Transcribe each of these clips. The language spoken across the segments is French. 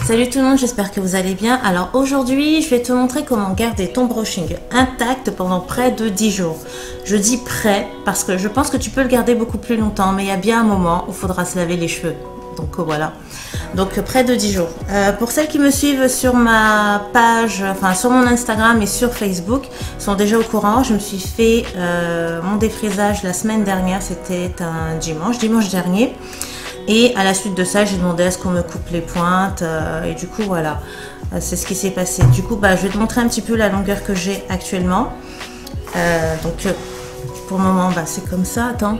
Salut tout le monde, j'espère que vous allez bien. Alors aujourd'hui, je vais te montrer comment garder ton brushing intact pendant près de 10 jours. Je dis près parce que je pense que tu peux le garder beaucoup plus longtemps, mais il y a bien un moment où il faudra se laver les cheveux. Donc voilà, donc près de 10 jours. Pour celles qui me suivent sur ma page, enfin sur mon Instagram et sur Facebook, sont déjà au courant. Je me suis fait mon défrisage la semaine dernière, c'était un dimanche dernier. Et à la suite de ça, j'ai demandé à ce qu'on me coupe les pointes et du coup voilà, c'est ce qui s'est passé. Du coup, je vais te montrer un petit peu la longueur que j'ai actuellement. Pour le moment, c'est comme ça. Attends,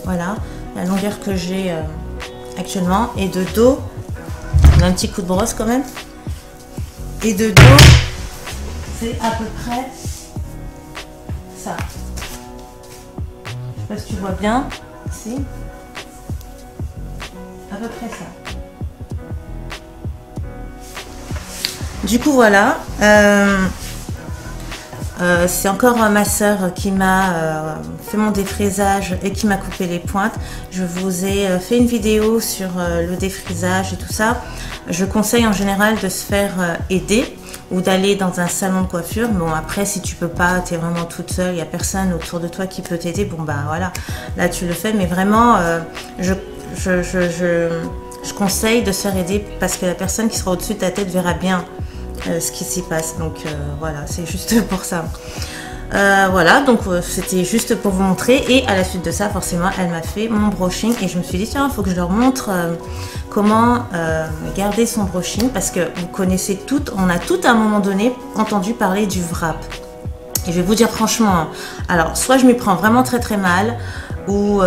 voilà la longueur que j'ai actuellement. Et de dos, on a un petit coup de brosse quand même. Et de dos, c'est à peu près ça. Je sais pas si tu vois bien. Si. À peu près ça. Du coup voilà, c'est encore ma soeur qui m'a fait mon défrisage et qui m'a coupé les pointes. Je vous ai fait une vidéo sur le défrisage et tout ça. Je conseille en général de se faire aider ou d'aller dans un salon de coiffure. Bon, après si tu peux pas, tu es vraiment toute seule, il n'y a personne autour de toi qui peut t'aider, bon voilà, là tu le fais, mais vraiment je conseille de se faire aider parce que la personne qui sera au-dessus de ta tête verra bien ce qui s'y passe. Donc voilà, c'est juste pour ça. Voilà, donc c'était juste pour vous montrer. Et à la suite de ça, forcément, elle m'a fait mon brushing. Et je me suis dit, tiens, il faut que je leur montre comment garder son brushing. Parce que vous connaissez toutes, on a toutes à un moment donné entendu parler du wrap. Et je vais vous dire franchement, alors soit je m'y prends vraiment très mal, ou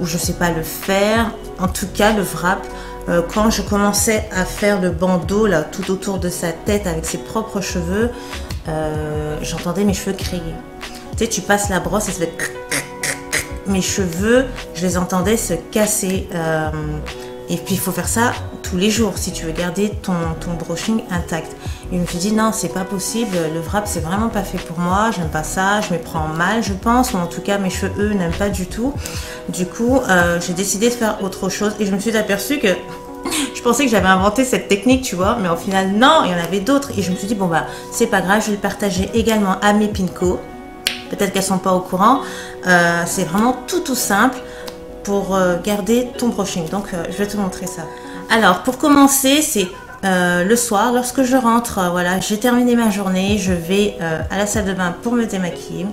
je sais pas le faire. En tout cas, le wrap, quand je commençais à faire le bandeau là tout autour de sa tête avec ses propres cheveux, j'entendais mes cheveux crier. Tu sais, tu passes la brosse et ça fait mes cheveux, je les entendais se casser. Et puis il faut faire ça tous les jours si tu veux garder ton brushing intact. Et je me suis dit non, c'est pas possible, le wrap c'est vraiment pas fait pour moi, j'aime pas ça, je me prends mal je pense, ou en tout cas mes cheveux eux n'aiment pas du tout. Du coup j'ai décidé de faire autre chose et je me suis aperçue que je pensais que j'avais inventé cette technique, tu vois, mais au final non, il y en avait d'autres. Et je me suis dit bon c'est pas grave, je vais le partager également à mes pinko. Peut-être qu'elles sont pas au courant. C'est vraiment tout simple pour garder ton brushing. Donc je vais te montrer ça. Alors pour commencer, c'est le soir, lorsque je rentre, voilà, j'ai terminé ma journée, je vais à la salle de bain pour me démaquiller.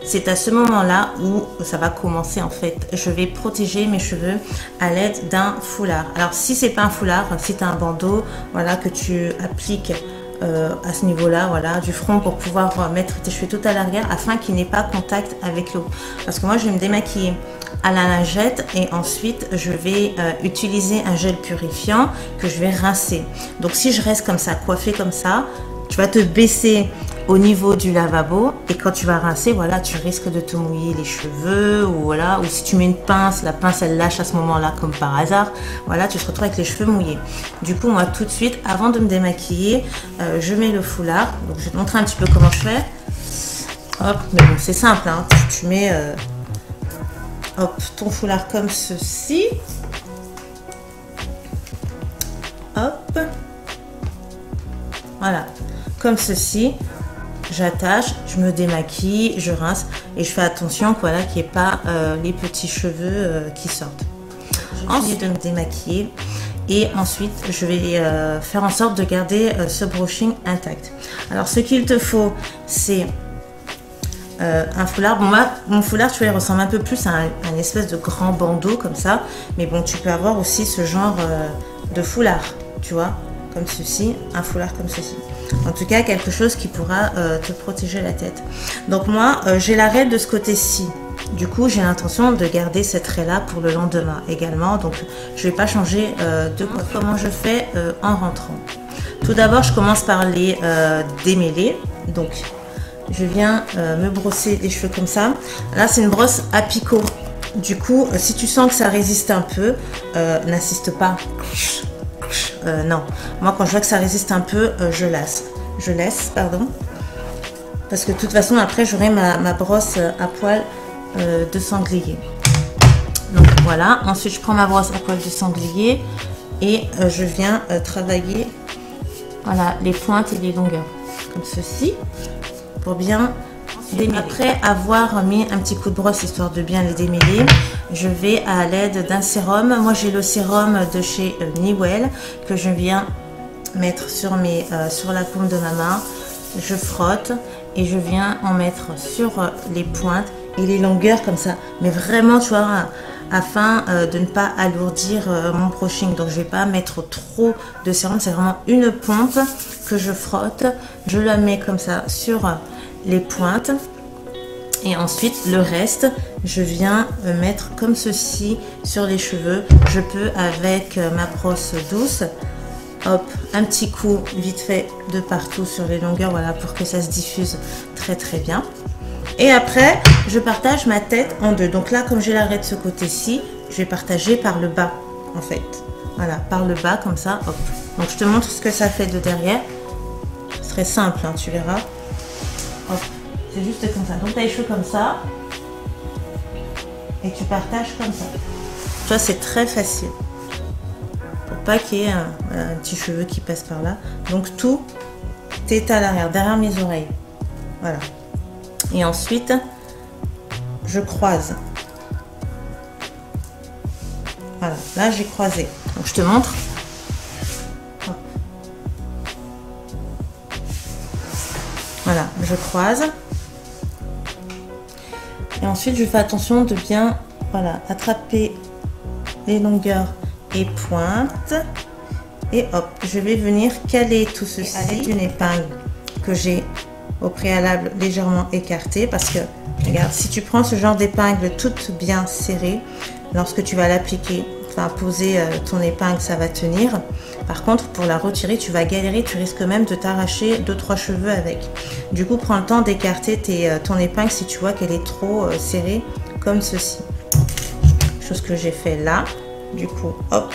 C'est à ce moment-là où ça va commencer en fait. Je vais protéger mes cheveux à l'aide d'un foulard. Alors si c'est pas un foulard, si tu as un bandeau, voilà, que tu appliques à ce niveau-là, voilà, du front pour pouvoir mettre tes cheveux tout à l'arrière afin qu'il n'ait pas contact avec l'eau. Parce que moi je vais me démaquiller à la lingette et ensuite je vais utiliser un gel purifiant que je vais rincer. Donc si je reste comme ça, coiffée comme ça, tu vas te baisser au niveau du lavabo et quand tu vas rincer, voilà, tu risques de te mouiller les cheveux ou voilà, ou si tu mets une pince, la pince elle lâche à ce moment-là comme par hasard, voilà, tu te retrouves avec les cheveux mouillés. Du coup, moi tout de suite, avant de me démaquiller, je mets le foulard. Donc je vais te montrer un petit peu comment je fais. Hop, mais bon, c'est simple, hein. Tu mets hop, ton foulard comme ceci. Hop. Voilà, comme ceci. J'attache, je me démaquille, je rince et je fais attention voilà, qu'il n'y ait pas les petits cheveux qui sortent. Ensuite de me démaquiller et ensuite je vais faire en sorte de garder ce brushing intact. Alors ce qu'il te faut, c'est un foulard. Bon, mon foulard, tu vois, il ressemble un peu plus à un espèce de grand bandeau comme ça, mais bon, tu peux avoir aussi ce genre de foulard, tu vois, comme ceci, un foulard comme ceci. En tout cas, quelque chose qui pourra te protéger la tête. Donc moi, j'ai la raie de ce côté-ci. Du coup, j'ai l'intention de garder cette raie-là pour le lendemain également. Donc, je ne vais pas changer de quoi. Comment je fais en rentrant? Tout d'abord, je commence par les démêler. Donc, je viens me brosser les cheveux comme ça. Là, c'est une brosse à picot. Du coup, si tu sens que ça résiste un peu, n'insiste pas. Non, moi quand je vois que ça résiste un peu, je laisse, pardon, parce que de toute façon après j'aurai ma brosse à poil de sanglier. Donc voilà, ensuite je prends ma brosse à poil de sanglier et je viens travailler voilà, les pointes et les longueurs, comme ceci, pour bien démêler. Après avoir mis un petit coup de brosse histoire de bien les démêler, je vais à l'aide d'un sérum. Moi j'ai le sérum de chez Newell que je viens mettre sur la paume de ma main. Je frotte et je viens en mettre sur les pointes et les longueurs comme ça, mais vraiment tu vois, afin de ne pas alourdir mon brushing. Donc je vais pas mettre trop de sérum, c'est vraiment une pompe que je frotte, je la mets comme ça sur les pointes et ensuite le reste je viens mettre comme ceci sur les cheveux. Je peux avec ma brosse douce, hop, un petit coup vite fait de partout sur les longueurs, voilà, pour que ça se diffuse très très bien. Et après, je partage ma tête en deux. Donc là, comme j'ai l'arrêt de ce côté-ci, je vais partager par le bas, en fait. Voilà, par le bas, comme ça, hop. Donc je te montre ce que ça fait de derrière. Ce serait simple, hein, tu verras. Hop, c'est juste comme ça. Donc tu as les cheveux comme ça. Et tu partages comme ça. Tu vois, c'est très facile. Pour pas qu'il y ait un petit cheveu qui passe par là. Donc tout est à l'arrière, derrière mes oreilles. Voilà. Et ensuite, je croise. Voilà, là j'ai croisé. Donc je te montre. Hop. Voilà, je croise. Et ensuite, je fais attention de bien, voilà, attraper les longueurs et pointes. Et hop, je vais venir caler tout ceci avec une épingle que j'ai au préalable légèrement écartée, parce que regarde, si tu prends ce genre d'épingle toute bien serrée, lorsque tu vas l'appliquer, enfin poser ton épingle, ça va tenir. Par contre, pour la retirer, tu vas galérer, tu risques même de t'arracher 2-3 cheveux avec. Du coup, prends le temps d'écarter ton épingle si tu vois qu'elle est trop serrée, comme ceci. Chose que j'ai fait là. Du coup, hop,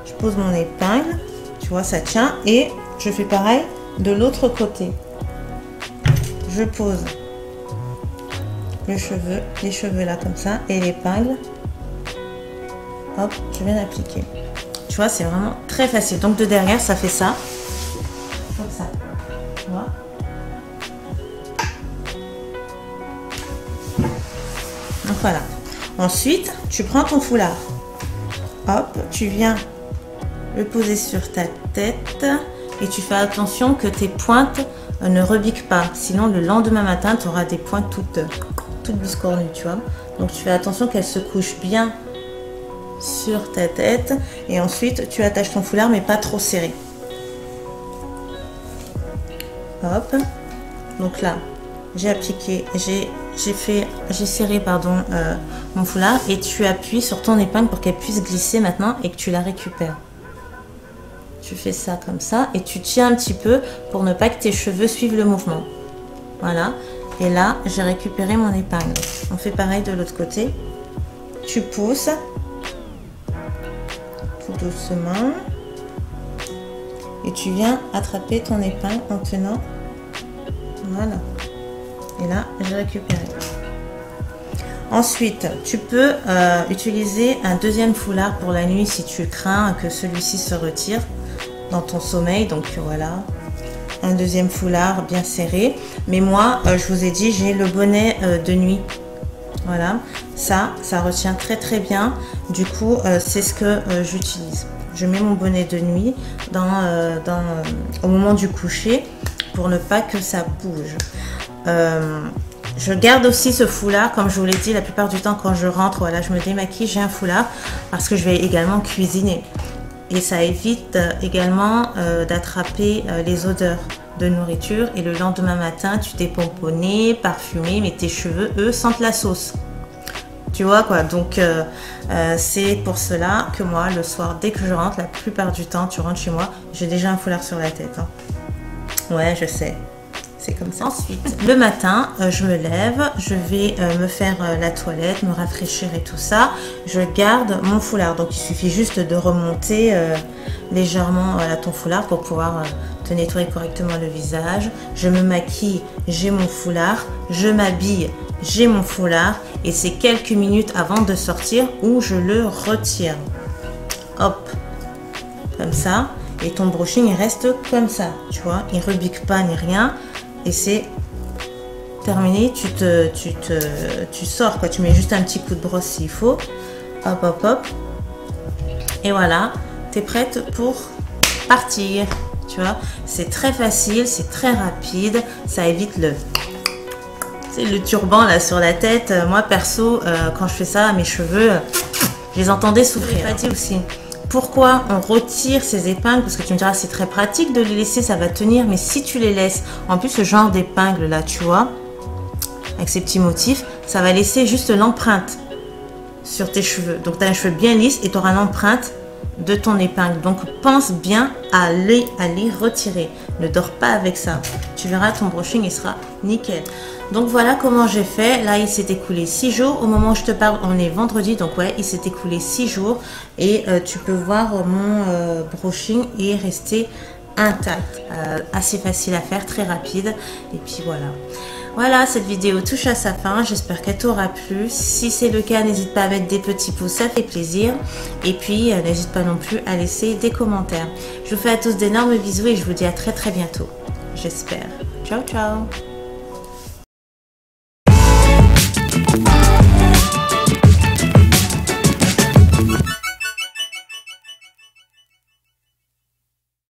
je pose mon épingle, tu vois, ça tient, et je fais pareil de l'autre côté. Je pose les cheveux là comme ça, et l'épingle, hop, je viens d'appliquer. Tu vois, c'est vraiment très facile. Donc de derrière, ça fait ça, comme ça, tu vois. Donc voilà. Ensuite, tu prends ton foulard, hop, tu viens le poser sur ta tête. Et tu fais attention que tes pointes ne rebiquent pas. Sinon, le lendemain matin, tu auras des pointes toutes biscornues, tu vois. Donc, tu fais attention qu'elles se couchent bien sur ta tête. Et ensuite, tu attaches ton foulard, mais pas trop serré. Hop. Donc là, j'ai appliqué, j'ai serré, pardon, mon foulard. Et tu appuies sur ton épingle pour qu'elle puisse glisser maintenant et que tu la récupères. Tu fais ça comme ça et tu tiens un petit peu pour ne pas que tes cheveux suivent le mouvement. Voilà. Et là, j'ai récupéré mon épingle. On fait pareil de l'autre côté. Tu pousses tout doucement et tu viens attraper ton épingle en tenant. Voilà. Et là, j'ai récupéré. Ensuite, tu peux utiliser un deuxième foulard pour la nuit si tu crains que celui-ci se retire dans ton sommeil. Donc voilà, un deuxième foulard bien serré. Mais moi, je vous ai dit, j'ai le bonnet de nuit. Voilà, ça retient très très bien. Du coup, c'est ce que j'utilise. Je mets mon bonnet de nuit au moment du coucher pour ne pas que ça bouge. Je garde aussi ce foulard, comme je vous l'ai dit, la plupart du temps quand je rentre, voilà, je me démaquille, j'ai un foulard parce que je vais également cuisiner. Et ça évite également d'attraper les odeurs de nourriture. Et le lendemain matin, tu t'es pomponné, parfumé, mais tes cheveux, eux, sentent la sauce. Tu vois quoi, donc c'est pour cela que moi, le soir, dès que je rentre, la plupart du temps, tu rentres chez moi, j'ai déjà un foulard sur la tête. Hein. Ouais, je sais. C'est comme ça. Ensuite, le matin, je me lève, je vais me faire la toilette, me rafraîchir et tout ça. Je garde mon foulard. Donc, il suffit juste de remonter légèrement ton foulard pour pouvoir te nettoyer correctement le visage. Je me maquille, j'ai mon foulard. Je m'habille, j'ai mon foulard. Et c'est quelques minutes avant de sortir où je le retire. Hop, comme ça. et ton brushing il reste comme ça, tu vois, il rebique pas ni rien et c'est terminé. Tu sors quoi, tu mets juste un petit coup de brosse s'il faut, hop hop hop, et voilà, tu es prête pour partir, tu vois. C'est très facile, c'est très rapide, ça évite le turban là sur la tête. Moi perso, quand je fais ça à mes cheveux, je les entendais souffrir. Je l'ai pas dit aussi. Pourquoi on retire ces épingles? Parce que tu me diras, c'est très pratique de les laisser, ça va tenir. Mais si tu les laisses, en plus ce genre d'épingle là, tu vois, avec ces petits motifs, ça va laisser juste l'empreinte sur tes cheveux. Donc tu as un cheveu bien lisse et tu auras l'empreinte de ton épingle. Donc pense bien à les retirer. Ne dors pas avec ça. Tu verras, ton brushing il sera nickel. Donc voilà comment j'ai fait. Là il s'est écoulé 6 jours. Au moment où je te parle, on est vendredi. Donc ouais, il s'est écoulé 6 jours. Et tu peux voir mon brushing est resté intact. Assez facile à faire, très rapide. Et puis voilà. Voilà, cette vidéo touche à sa fin. J'espère qu'elle t'aura plu. Si c'est le cas, n'hésite pas à mettre des petits pouces, ça fait plaisir. Et puis, n'hésite pas non plus à laisser des commentaires. Je vous fais à tous d'énormes bisous et je vous dis à très bientôt. J'espère. Ciao, ciao.